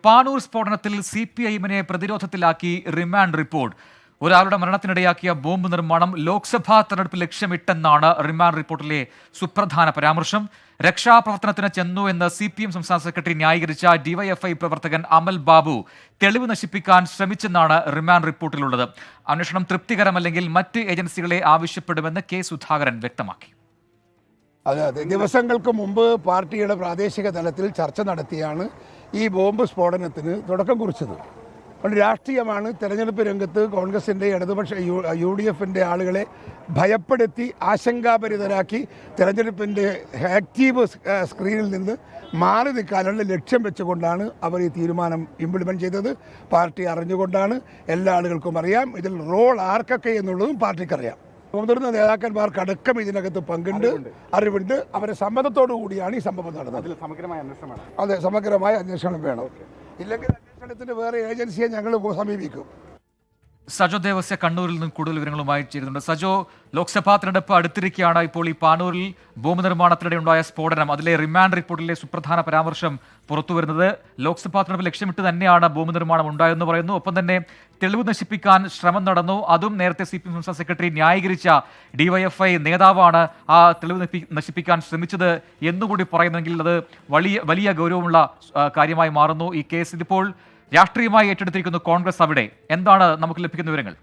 പാനൂർ സ്ഫോടനത്തിൽ CPIഎമ്മിനെ പ്രതിരോധത്തിലാക്കി remand report. ഒരാളുടെ മരണത്തിനിടയാക്കിയ bomb നിർമ്മാണം ലോക്സഭാ തെരഞ്ഞെടുപ്പ് ലക്ഷ്യമിട്ടെന്നാണ് റിമാൻഡ് റിപ്പോർട്ടിലെ സുപ്രധാന പരാമർശം. രക്ഷാപ്രവർത്തനത്തിന് ചെന്നു എന്ന് CPM സംസ്ഥാന സെക്രട്ടറി ന്യായീകരിച്ച DYFI പ്രവർത്തകൻ അമൽ ബാബു തെളിവ് നശിപ്പിക്കാൻ ശ്രമിച്ചെന്നാണ് റിമാൻഡ് റിപ്പോർട്ടിലുള്ളത്. അന്വേഷണം തൃപ്തികരമല്ലെങ്കിൽ മറ്റ് ഏജൻസികളെ ആവശ്യപ്പെടുമെന്ന് K. സുധാകരൻ വ്യക്തമാക്കി. അതെ, ദിവസങ്ങൾക്ക് മുമ്പ് പാർട്ടിയുടെ പ്രാദേശിക തലത്തിൽ ചർച്ച നടത്തിയാണ് ഈ ബോംബ് സ്ഫോടനത്തിന് തുടക്കം കുറിച്ചത്. അതുകൊണ്ട് രാഷ്ട്രീയമാണ്. തെരഞ്ഞെടുപ്പ് രംഗത്ത് കോൺഗ്രസിൻ്റെ ഇടതുപക്ഷ UDFിൻ്റെ ആളുകളെ ഭയപ്പെടുത്തി ആശങ്കാഭരിതരാക്കി തെരഞ്ഞെടുപ്പിൻ്റെ ആക്റ്റീവ് സ്ക്രീനിൽ നിന്ന് മാറി നിൽക്കാനുള്ള ലക്ഷ്യം വെച്ചുകൊണ്ടാണ് അവർ ഈ തീരുമാനം ഇംപ്ലിമെൻറ്റ് ചെയ്തത്. പാർട്ടി അറിഞ്ഞുകൊണ്ടാണ്. എല്ലാ ആളുകൾക്കും അറിയാം ഇതിൽ റോൾ ആർക്കൊക്കെ എന്നുള്ളതും പാർട്ടിക്കറിയാം. മുതിർന്ന നേതാക്കന്മാർക്കടക്കം ഇതിനകത്ത് അറിവുണ്ട്. അവരെ സമ്മതത്തോടു കൂടിയാണ് ഈ സംഭവം നടന്നത്. അതെ, സമഗ്രമായ അന്വേഷണം വേണം. ഇല്ലെങ്കിൽ അന്വേഷണത്തിന് വേറെ ഏജൻസിയെ ഞങ്ങൾ സമീപിക്കും. സജോ ദേവസ്യ കണ്ണൂരിൽ നിന്ന് കൂടുതൽ വിവരങ്ങളുമായി ചേരുന്നുണ്ട്. സജോ, ലോക്സഭാ തെരഞ്ഞെടുപ്പ് അടുത്തിരിക്കുകയാണ്. ഇപ്പോൾ ഈ പാനൂരിൽ ബോംബ് നിർമ്മാണത്തിനിടെ ഉണ്ടായ സ്ഫോടനം, അതിലെ റിമാൻഡ് റിപ്പോർട്ടിലെ സുപ്രധാന പരാമർശം പുറത്തുവരുന്നത് ലോക്സഭാ തെരഞ്ഞെടുപ്പ് ലക്ഷ്യമിട്ട് തന്നെയാണ് ബോംബ് നിർമ്മാണം ഉണ്ടായതെന്ന് പറയുന്നു. ഒപ്പം തന്നെ തെളിവ് നശിപ്പിക്കാൻ ശ്രമം നടന്നു. അതും നേരത്തെ CPM സംസ്ഥാന സെക്രട്ടറി ന്യായീകരിച്ച DYFI നേതാവാണ് ആ തെളിവ് നശിപ്പിക്കാൻ ശ്രമിച്ചത് എന്നുകൂടി പറയുന്നെങ്കിൽ അത് വലിയ ഗൗരവമുള്ള കാര്യമായി മാറുന്നു. ഈ കേസിൽ ഇപ്പോൾ രാഷ്ട്രീയമായി ഏറ്റെടുത്തിരിക്കുന്നു കോൺഗ്രസ്. അവിടെ എന്താണ് നമുക്ക് ലഭിക്കുന്ന വിവരങ്ങൾ?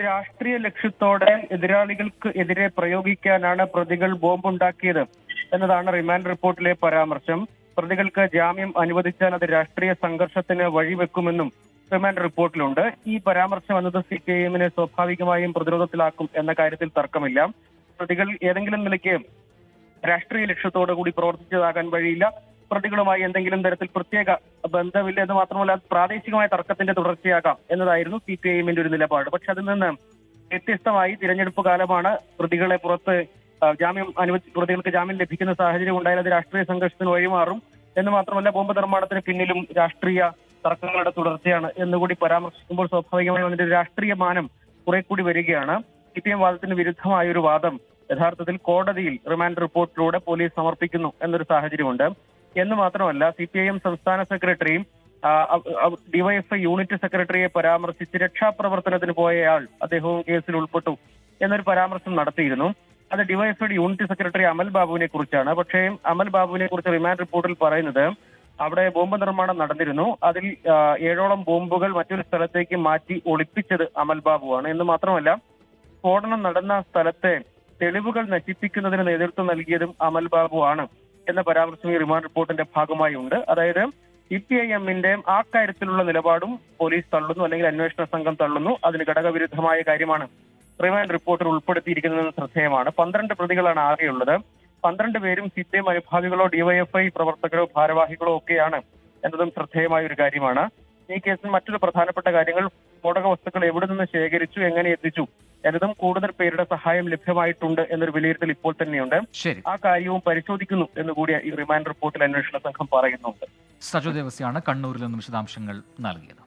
രാഷ്ട്രീയ ലക്ഷ്യത്തോടെ എതിരാളികൾക്ക് എതിരെ പ്രയോഗിക്കാനാണ് പ്രതികൾ ബോംബുണ്ടാക്കിയത് എന്നതാണ് റിമാൻഡ് റിപ്പോർട്ടിലെ പരാമർശം. പ്രതികൾക്ക് ജാമ്യം അനുവദിച്ചാൽ അത് രാഷ്ട്രീയ സംഘർഷത്തിന് വഴിവെക്കുമെന്നും റിമാൻഡ് റിപ്പോർട്ടിലുണ്ട്. ഈ പരാമർശം എന്നത് CPIഎമ്മിനെ സ്വാഭാവികമായും പ്രതിരോധത്തിലാക്കും എന്ന കാര്യത്തിൽ തർക്കമില്ല. പ്രതികൾ ഏതെങ്കിലും നിലയ്ക്ക് രാഷ്ട്രീയ ലക്ഷ്യത്തോടു കൂടി പ്രവർത്തിച്ചതാകാൻ വഴിയില്ല. പ്രതികളുമായി എന്തെങ്കിലും തരത്തിൽ പ്രത്യേക ബന്ധമില്ല എന്ന് മാത്രമല്ല പ്രാദേശികമായ തർക്കത്തിന്റെ തുടർച്ചയാകാം എന്നതായിരുന്നു CPIഎമ്മിന്റെ ഒരു നിലപാട്. പക്ഷെ അതിൽ നിന്ന് വ്യത്യസ്തമായി തിരഞ്ഞെടുപ്പ് കാലമാണ്. പ്രതികളെ പുറത്ത് പ്രതികൾക്ക് ജാമ്യം ലഭിക്കുന്ന സാഹചര്യം ഉണ്ടായാൽ അത് രാഷ്ട്രീയ സംഘർഷത്തിന് വഴിമാറും എന്ന് മാത്രമല്ല ബോംബ് നിർമ്മാണത്തിന് പിന്നിലും രാഷ്ട്രീയ തർക്കങ്ങളുടെ തുടർച്ചയാണ് എന്നുകൂടി പരാമർശിക്കുമ്പോൾ സ്വാഭാവികമായും അതിന്റെ രാഷ്ട്രീയ മാനം കുറെ കൂടി വരികയാണ്. CPM വാദത്തിന് വിരുദ്ധമായ ഒരു വാദം യഥാർത്ഥത്തിൽ കോടതിയിൽ റിമാൻഡ് റിപ്പോർട്ടിലൂടെ പോലീസ് സമർപ്പിക്കുന്നു എന്നൊരു സാഹചര്യമുണ്ട്. എന്ന് മാത്രമല്ല CPIഎം സംസ്ഥാന സെക്രട്ടറിയും DYFI യൂണിറ്റ് സെക്രട്ടറിയെ പരാമർശിച്ച് രക്ഷാപ്രവർത്തനത്തിന് പോയയാൾ അദ്ദേഹവും കേസിൽ ഉൾപ്പെട്ടു എന്നൊരു പരാമർശം നടത്തിയിരുന്നു. അത് DYFI യൂണിറ്റ് സെക്രട്ടറി അമൽ ബാബുവിനെ കുറിച്ചാണ്. പക്ഷേ അമൽ ബാബുവിനെ കുറിച്ച് റിമാൻഡ് റിപ്പോർട്ടിൽ പറയുന്നത് അവിടെ ബോംബ് നിർമ്മാണം നടന്നിരുന്നു. അതിൽ 7ഓളം ബോംബുകൾ മറ്റൊരു സ്ഥലത്തേക്ക് മാറ്റി ഒളിപ്പിച്ചത് അമൽ ബാബുവാണ്. എന്ന് മാത്രമല്ല സ്ഫോടനം നടന്ന സ്ഥലത്തെ തെളിവുകൾ നശിപ്പിക്കുന്നതിന് നേതൃത്വം നൽകിയതും അമൽ ബാബു ആണ് എന്ന പരാമർശം ഈ റിമാൻഡ് റിപ്പോർട്ടിന്റെ ഭാഗമായി ഉണ്ട്. അതായത് CPIഎമ്മിന്റെ ആ കാര്യത്തിലുള്ള നിലപാടും പോലീസ് തള്ളുന്നു, അല്ലെങ്കിൽ അന്വേഷണ സംഘം തള്ളുന്നു. അതിന് ഘടകവിരുദ്ധമായ കാര്യമാണ് റിമാൻഡ് റിപ്പോർട്ടിൽ ഉൾപ്പെടുത്തിയിരിക്കുന്നതെന്ന് ശ്രദ്ധേയമാണ്. 12 പ്രതികളാണ് ആകെയുള്ളത്. 12 പേരും CPIഎം അനുഭാവികളോ DYFI പ്രവർത്തകരോ ഭാരവാഹികളോ ഒക്കെയാണ് എന്നതും ശ്രദ്ധേയമായ ഒരു കാര്യമാണ്. ഈ കേസിൽ മറ്റൊരു പ്രധാനപ്പെട്ട കാര്യങ്ങൾ സ്ഫോടക വസ്തുക്കൾ എവിടെ നിന്ന് ശേഖരിച്ചു, എങ്ങനെ എത്തിച്ചു എന്നതും കൂടുതൽ പേരുടെ സഹായം ലഭ്യമായിട്ടുണ്ട് എന്നൊരു വിലയിരുത്തൽ ഇപ്പോൾ തന്നെയുണ്ട്. ആ കാര്യവും പരിശോധിക്കുന്നു എന്നുകൂടി ഈ റിമാൻഡ് റിപ്പോർട്ടിൽ അന്വേഷണ സംഘം പറയുന്നുണ്ട്. സജോ ദേവസ്യാണ് കണ്ണൂരിൽ നിന്നും വിശദാംശങ്ങൾ നൽകിയത്.